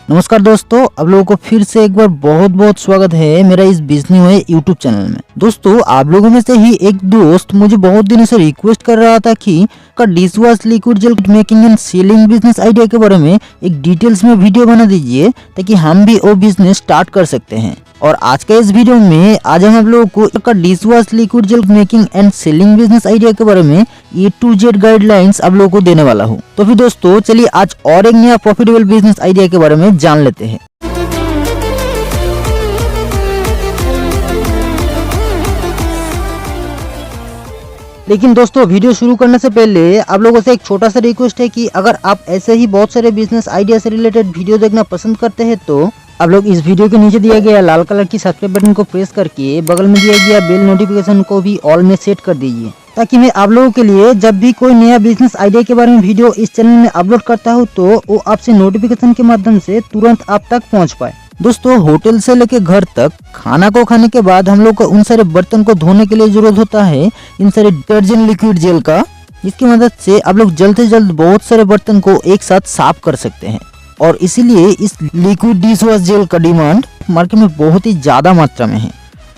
नमस्कार दोस्तों, आप लोगों को फिर से एक बार बहुत बहुत स्वागत है मेरा इस बिजनेस हुए यूट्यूब चैनल में। दोस्तों, आप लोगों में से ही एक दोस्त मुझे बहुत दिनों से रिक्वेस्ट कर रहा था कि का dish wash liquid gel making and selling business idea के बारे में एक डिटेल्स में वीडियो बना दीजिए ताकि हम भी वो बिजनेस स्टार्ट कर सकते हैं। और आज का इस वीडियो में आज हम आप लोगों को dish wash liquid gel making and selling business idea के बारे में A to Z गाइडलाइंस आप लोगों को देने वाला हूँ। तो फिर दोस्तों चलिए आज और एक नया प्रॉफिटेबल बिजनेस आइडिया के बारे में जान लेते हैं। लेकिन दोस्तों वीडियो शुरू करने से पहले आप लोगों से एक छोटा सा रिक्वेस्ट है कि अगर आप ऐसे ही बहुत सारे बिजनेस आइडिया से रिलेटेड वीडियो देखना पसंद करते हैं तो आप लोग इस वीडियो के नीचे दिया गया लाल कलर की सब्सक्राइब बटन को प्रेस करके बगल में दिया गया बेल नोटिफिकेशन को भी ऑल में सेट कर दीजिए, ताकि मैं आप लोगों के लिए जब भी कोई नया बिजनेस आइडिया के बारे में वीडियो इस चैनल में अपलोड करता हूँ तो वो आपसे नोटिफिकेशन के माध्यम से तुरंत आप तक पहुँच पाए। दोस्तों, होटल से लेके घर तक खाना को खाने के बाद हम लोग को उन सारे बर्तन को धोने के लिए जरूरत होता है इन सारे डिटर्जेंट लिक्विड जेल का, जिसकी मदद से आप लोग जल्द से जल्द बहुत सारे बर्तन को एक साथ साफ कर सकते हैं। और इसीलिए इस लिक्विड डिश वॉश जेल का डिमांड मार्केट में बहुत ही ज्यादा मात्रा में है,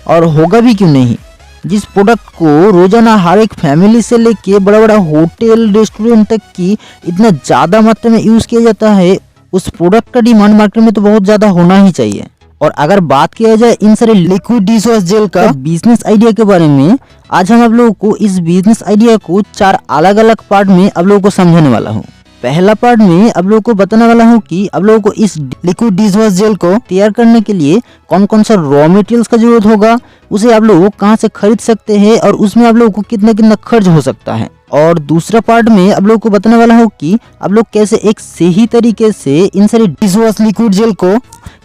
और होगा भी क्यों नहीं। जिस प्रोडक्ट को रोजाना हर एक फैमिली से लेके बड़ा बड़ा होटल रेस्टोरेंट तक की इतना ज्यादा मात्रा में यूज किया जाता है, उस प्रोडक्ट का डिमांड मार्केट में तो बहुत ज्यादा होना ही चाहिए। और अगर बात किया जाए इन सारे लिक्विड डिश वॉश जेल का बिजनेस आइडिया के बारे में, आज हम आप लोगों को इस बिजनेस आइडिया को 4 अलग अलग पार्ट में आप लोगों को समझाने वाला हूँ। पहला पार्ट में आप लोगों को बताने वाला हूँ कि आप लोगों को इस लिक्विड डिश वॉश जेल को तैयार करने के लिए कौन कौन सा रॉ मटेरियल्स का जरूरत होगा, उसे आप लोग कहाँ से खरीद सकते हैं और उसमें आप लोगों को कितना कितना खर्च हो सकता है। और दूसरा पार्ट में आप लोगों को बताने वाला हूँ कि आप लोग कैसे एक सही तरीके से इन सारे डिश वॉश लिक्विड जेल को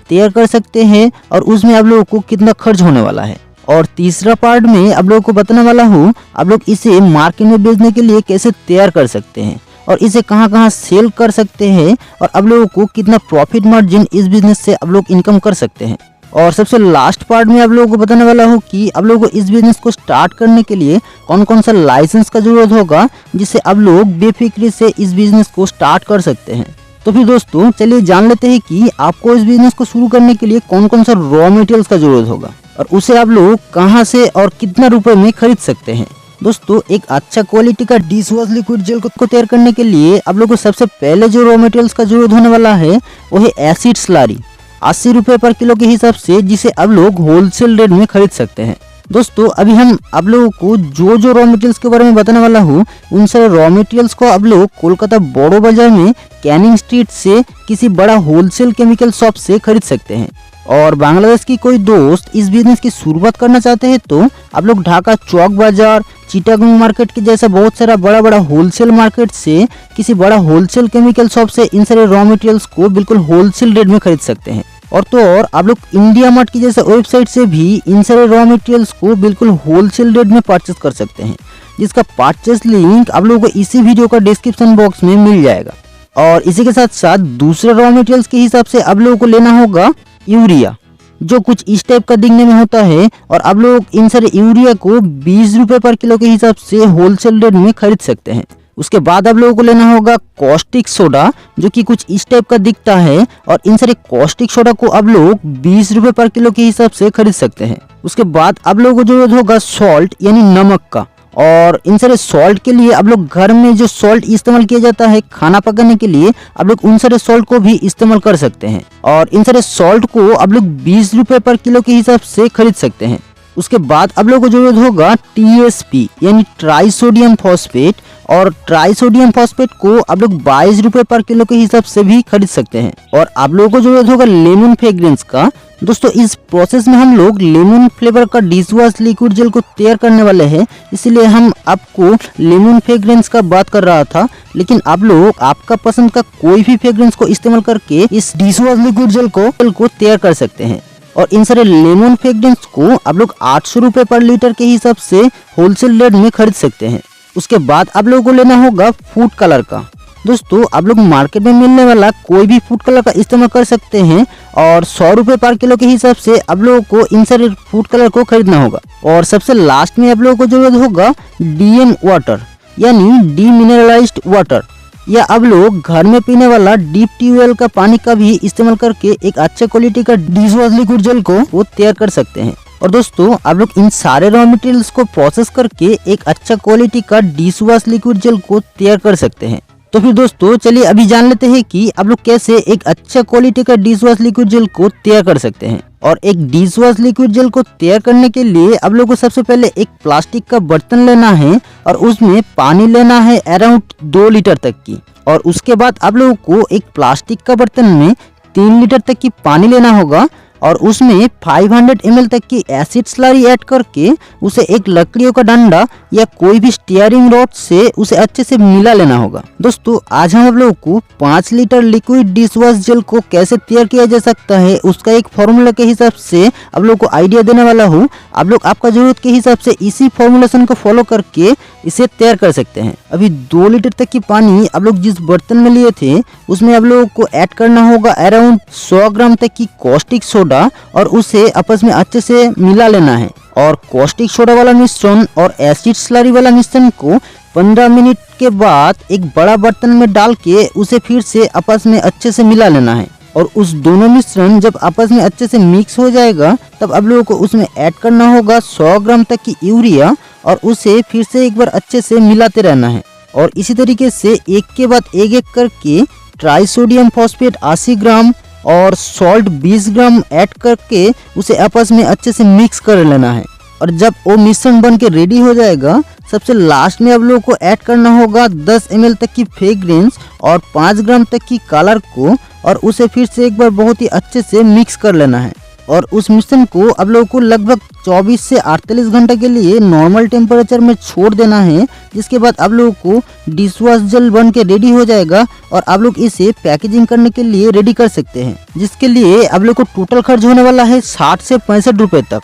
तैयार कर सकते हैं और उसमें आप लोगों को कितना खर्च होने वाला है। और तीसरा पार्ट में आप लोगों को बताने वाला हूँ आप लोग इसे मार्केट में बेचने के लिए कैसे तैयार कर सकते हैं और इसे कहाँ कहाँ सेल कर सकते हैं और आप लोगों को कितना प्रॉफिट मार्जिन इस बिजनेस से आप लोग इनकम कर सकते हैं। और सबसे लास्ट पार्ट में आप लोगों को बताने वाला हूँ कि आप लोगों को इस बिजनेस को स्टार्ट करने के लिए कौन कौन सा लाइसेंस का जरूरत होगा, जिससे आप लोग बेफिक्री से इस बिजनेस को स्टार्ट कर सकते हैं। तो फिर दोस्तों चलिए जान लेते हैं कि आपको इस बिजनेस को शुरू करने के लिए कौन कौन सा रॉ मटेरियल्स का जरूरत होगा और उसे आप लोग कहाँ से और कितना रुपए में खरीद सकते हैं। दोस्तों, एक अच्छा क्वालिटी का डिश वॉश लिक्विड जेल को तैयार करने के लिए आप लोगों को सबसे पहले जो रॉ मटेरियल्स का जरूरत होने वाला है वो है एसिड स्लरी 80 रुपए पर किलो के हिसाब से, जिसे आप लोग होलसेल रेट में खरीद सकते हैं। दोस्तों, अभी हम आप लोगों को जो रॉ मटेरियल्स के बारे में बताने वाला हूँ उन सारे रॉ मटेरियल्स को आप लोग कोलकाता बड़ो बाजार में कैनिंग स्ट्रीट से किसी बड़ा होलसेल केमिकल शॉप से खरीद सकते हैं। और बांग्लादेश की कोई दोस्त इस बिजनेस की शुरुआत करना चाहते हैं तो आप लोग ढाका चौक बाजार, चिटागोंग मार्केट के जैसा बहुत सारा बड़ा बड़ा होलसेल मार्केट से किसी बड़ा होलसेल केमिकल शॉप से इन सारे रॉ मटेरियल्स को बिल्कुल होलसेल रेट में खरीद सकते हैं। और आप लोग इंडिया मार्ट की जैसे वेबसाइट से भी इन सारे रॉ मटेरियल्स को बिल्कुल होलसेल रेट में परचेस कर सकते हैं, जिसका परचेस लिंक आप लोगों को इसी वीडियो का डिस्क्रिप्शन बॉक्स में मिल जाएगा। और इसी के साथ साथ दूसरे रॉ मटेरियल्स के हिसाब से आप लोगों को लेना होगा यूरिया, जो कुछ इस टाइप का दिखने में होता है, और आप लोग इन सारे यूरिया को 20 रुपए पर किलो के हिसाब से होलसेल रेट में खरीद सकते हैं। उसके बाद आप लोगों को लेना होगा कॉस्टिक सोडा, जो कि कुछ इस टाइप का दिखता है, और इन सारे कॉस्टिक सोडा को आप लोग 20 रुपए पर किलो के हिसाब से खरीद सकते हैं। उसके बाद आप लोगों को जरूरत होगा सॉल्ट यानी नमक का, और इन सारे सॉल्ट के लिए आप लोग घर में जो सॉल्ट इस्तेमाल किया जाता है खाना पकाने के लिए, आप लोग उन सारे सॉल्ट को भी इस्तेमाल कर सकते हैं। और इन सारे सॉल्ट को आप लोग 20 रुपए पर किलो के हिसाब से खरीद सकते हैं। उसके बाद आप लोगों को जरूरत होगा TSP यानी ट्राई सोडियम फॉस्फेट, और ट्राई सोडियम फॉस्फेट को आप लोग 22 रुपए पर किलो के हिसाब से भी खरीद सकते हैं। और आप लोगों को जरूरत होगा लेमन फ्रेग्रेंस का। दोस्तों, इस प्रोसेस में हम लोग लेमन फ्लेवर का डिश वॉश लिक्विड जेल को तैयार करने वाले हैं, इसलिए हम आपको लेमन फ्रेग्रेंस का बात कर रहा था, लेकिन आप लोग आपका पसंद का कोई भी फ्रेग्रेंस को इस्तेमाल करके इस डिश वॉश लिक्विड जेल को तैयार कर सकते हैं। और इन सारे लेमन फ्रेग्रेंस को आप लोग 800 रुपए पर लीटर के हिसाब से होलसेल रेट में खरीद सकते हैं। उसके बाद आप लोगों को लेना होगा फूड कलर का। दोस्तों, आप लोग मार्केट में मिलने वाला कोई भी फूड कलर का इस्तेमाल कर सकते हैं, और 100 रुपए पर किलो के हिसाब से आप लोगों को इन सारे फूड कलर को खरीदना होगा। और सबसे लास्ट में आप लोगों को जरूरत होगा DM वाटर यानी डीमिनरलाइज्ड वाटर। या आप लोग घर में पीने वाला डीप ट्यूबवेल का पानी का भी इस्तेमाल करके एक अच्छे क्वालिटी का डिश वॉश लिक्विड जेल को वो तैयार कर सकते हैं। और दोस्तों आप लोग इन सारे रॉ मटेरियल्स को प्रोसेस करके एक अच्छा क्वालिटी का डिश वॉश लिक्विड जेल को तैयार कर सकते हैं। तो फिर दोस्तों चलिए अभी जान लेते हैं कि आप लोग कैसे एक अच्छा क्वालिटी का डिश वॉश लिक्विड जेल को तैयार कर सकते हैं। और एक डिश वॉश लिक्विड जेल को तैयार करने के लिए आप लोग को सबसे पहले एक प्लास्टिक का बर्तन लेना है और उसमें पानी लेना है अराउंड 2 लीटर तक की। और उसके बाद आप लोगों को एक प्लास्टिक का बर्तन में 3 लीटर तक की पानी लेना होगा और उसमें 500 ml तक की एसिड स्लरी ऐड करके उसे एक लकड़ियों का डंडा या कोई भी स्टीयरिंग रॉड से उसे अच्छे से मिला लेना होगा। दोस्तों आज हम आप लोगों को 5 litre liquid dish wash jail को कैसे तैयार किया जा सकता है उसका एक फॉर्मूला के हिसाब से आप लोग को आइडिया देने वाला हूँ। आप लोग आपका जरूरत के हिसाब से इसी फॉर्मूलेशन को फॉलो करके इसे तैयार कर सकते हैं। अभी 2 लीटर तक की पानी आप लोग जिस बर्तन में लिए थे उसमें आप लोगों को ऐड करना होगा अराउंड 100 ग्राम तक की कॉस्टिक सोडा और उसे आपस में अच्छे से मिला लेना है। और कॉस्टिक सोडा वाला मिश्रण और एसिड स्लरी वाला मिश्रण को 15 मिनट के बाद एक बड़ा बर्तन में डाल के उसे फिर से आपस में अच्छे से मिला लेना है। और उस दोनों मिश्रण जब आपस में अच्छे से मिक्स हो जाएगा तब आप लोगों को उसमें ऐड करना होगा 100 ग्राम तक की यूरिया और उसे फिर से एक बार अच्छे से मिलाते रहना है। और इसी तरीके से एक के बाद एक करके ट्राइसोडियम फॉस्फेट 80 ग्राम और सॉल्ट 20 ग्राम ऐड करके उसे आपस में अच्छे से मिक्स कर लेना है। और जब वो मिश्रण बन के रेडी हो जाएगा सबसे लास्ट में आप लोगों को ऐड करना होगा 10 ml तक की फ्रेग्रेंस और 5 ग्राम तक की कलर को और उसे फिर से एक बार बहुत ही अच्छे से मिक्स कर लेना है। और उस मिश्रण को आप लोगों को लगभग 24 से 48 घंटे के लिए नॉर्मल टेम्परेचर में छोड़ देना है, जिसके बाद आप लोगों को डिश वॉश जेल बन के रेडी हो जाएगा और आप लोग इसे पैकेजिंग करने के लिए रेडी कर सकते हैं, जिसके लिए आप लोग को टोटल खर्च होने वाला है 60 से 65 रुपए तक।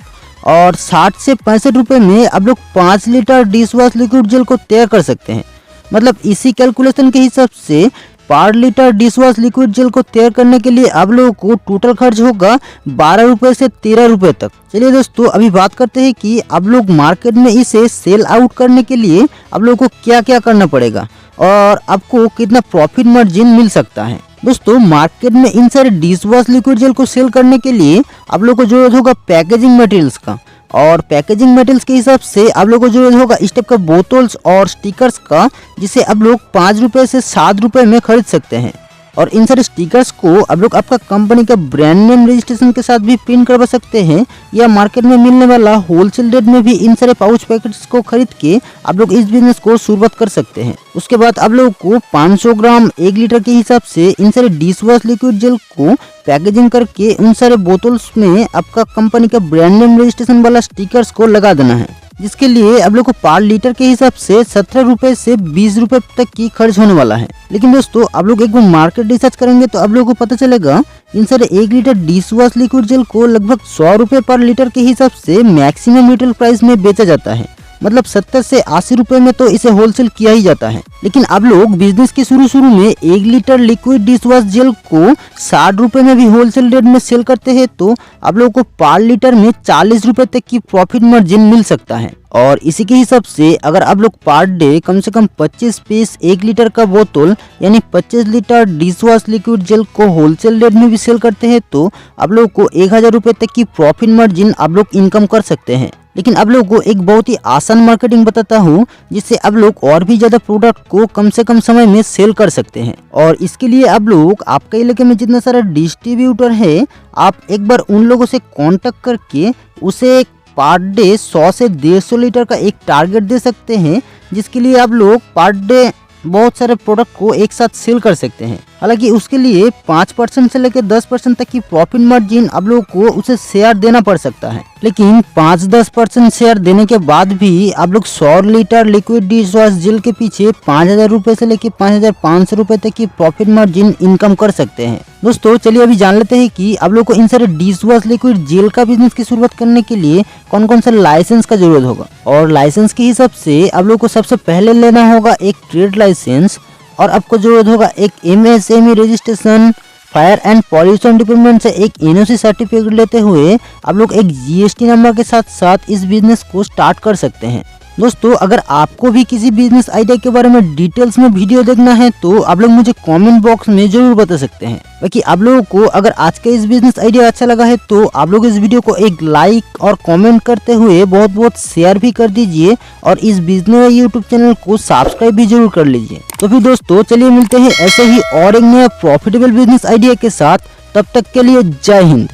और 60 से 65 रुपए में आप लोग 5 litre dish wash liquid gel को तैयार कर सकते हैं। मतलब इसी कैलकुलेशन के हिसाब से पर litre dish wash liquid gel को तैयार करने के लिए आप लोगों को टोटल खर्च होगा 12 रुपए से 13 रुपए तक। चलिए दोस्तों अभी बात करते हैं कि आप लोग मार्केट में इसे सेल आउट करने के लिए आप लोगों को क्या क्या करना पड़ेगा और आपको कितना प्रॉफिट मार्जिन मिल सकता है। दोस्तों मार्केट में इन सारे डिश वॉश लिक्विड जेल को सेल करने के लिए आप लोग को जरूरत होगा पैकेजिंग मटेरियल्स का। और पैकेजिंग मटेरियल्स के हिसाब से आप लोगों को जरूरत होगा इस टाइप का बोतल्स और स्टिकर्स का, जिसे आप लोग 5 रुपए से 7 रुपए में खरीद सकते हैं। और इन सारे स्टिकर्स को आप लोग आपका कंपनी का ब्रांड नेम रजिस्ट्रेशन के साथ भी प्रिंट करवा सकते हैं या मार्केट में मिलने वाला होलसेल रेट में भी इन सारे पाउच पैकेट्स को खरीद के आप लोग इस बिजनेस को शुरुआत कर सकते हैं। उसके बाद आप लोगों को 500 ग्राम 1 लीटर के हिसाब से इन सारे डिश वॉश लिक्विड जेल को पैकेजिंग करके उन सारे बोतल्स में आपका कंपनी का ब्रांड नेम रजिस्ट्रेशन वाला स्टिकर्स को लगा देना है, जिसके लिए आप लोग को पर लीटर के हिसाब से 17 रुपए से 20 रुपए तक की खर्च होने वाला है। लेकिन दोस्तों आप लोग एक बार मार्केट रिसर्च करेंगे तो आप लोगों को पता चलेगा इन सारे 1 litre dish wash liquid gel को लगभग 100 रुपए पर लीटर के हिसाब से मैक्सिमम रिटेल प्राइस में बेचा जाता है। मतलब 70 से 80 रुपए में तो इसे होलसेल किया ही जाता है। लेकिन आप लोग बिजनेस के शुरू में 1 litre liquid dish wash jail को 60 रुपए में भी होलसेल रेट में सेल करते हैं तो आप लोगों को पर लीटर में 40 रुपए तक की प्रॉफिट मार्जिन मिल सकता है। और इसी के हिसाब से अगर आप लोग पर डे कम से कम 25 पीस 1 लीटर का बोतल यानी 25 litre dish wash liquid gel को होलसेल रेट में भी सेल करते हैं तो आप लोग को 1000 रुपए तक की प्रॉफिट मार्जिन आप लोग इनकम कर सकते हैं। लेकिन आप लोगों को एक बहुत ही आसान मार्केटिंग बताता हूँ जिससे आप लोग और भी ज्यादा प्रोडक्ट को कम से कम समय में सेल कर सकते हैं। और इसके लिए आप लोग आपके इलाके में जितना सारा डिस्ट्रीब्यूटर है आप एक बार उन लोगों से कांटेक्ट करके उसे पर डे 100 से 150 लीटर का एक टारगेट दे सकते हैं, जिसके लिए आप लोग पर डे बहुत सारे प्रोडक्ट को एक साथ सेल कर सकते हैं। हालांकि उसके लिए 5% से लेकर 10% तक की प्रॉफिट मार्जिन आप लोगों को उसे शेयर देना पड़ सकता है। लेकिन 5-10% शेयर देने के बाद भी आप लोग 100 litre liquid dish wash jail के पीछे 5000 रुपए से लेकर 5500 रुपए तक की प्रॉफिट मार्जिन इनकम कर सकते हैं। दोस्तों चलिए अभी जान लेते हैं कि आप लोग को इन सारे डिश वॉश लिक्विड जेल का बिजनेस की शुरुआत करने के लिए कौन कौन सा लाइसेंस का जरूरत होगा। और लाइसेंस के हिसाब से आप लोग को सबसे पहले लेना होगा एक ट्रेड लाइसेंस और आपको जरूरत होगा एक MSME registration, fire and pollution department से एक NOC सर्टिफिकेट लेते हुए आप लोग एक GST नंबर के साथ साथ इस बिजनेस को स्टार्ट कर सकते हैं। दोस्तों अगर आपको भी किसी बिजनेस आइडिया के बारे में डिटेल्स में वीडियो देखना है तो आप लोग मुझे कमेंट बॉक्स में जरूर बता सकते हैं। बाकी आप लोगों को अगर आज का इस बिजनेस आइडिया अच्छा लगा है तो आप लोग इस वीडियो को एक लाइक और कमेंट करते हुए बहुत बहुत शेयर भी कर दीजिए और इस बिजनेस यूट्यूब चैनल को सब्सक्राइब भी जरूर कर लीजिए। तो फिर दोस्तों चलिए मिलते हैं ऐसे ही और एक नया प्रॉफिटेबल बिजनेस आइडिया के साथ। तब तक के लिए जय हिंद।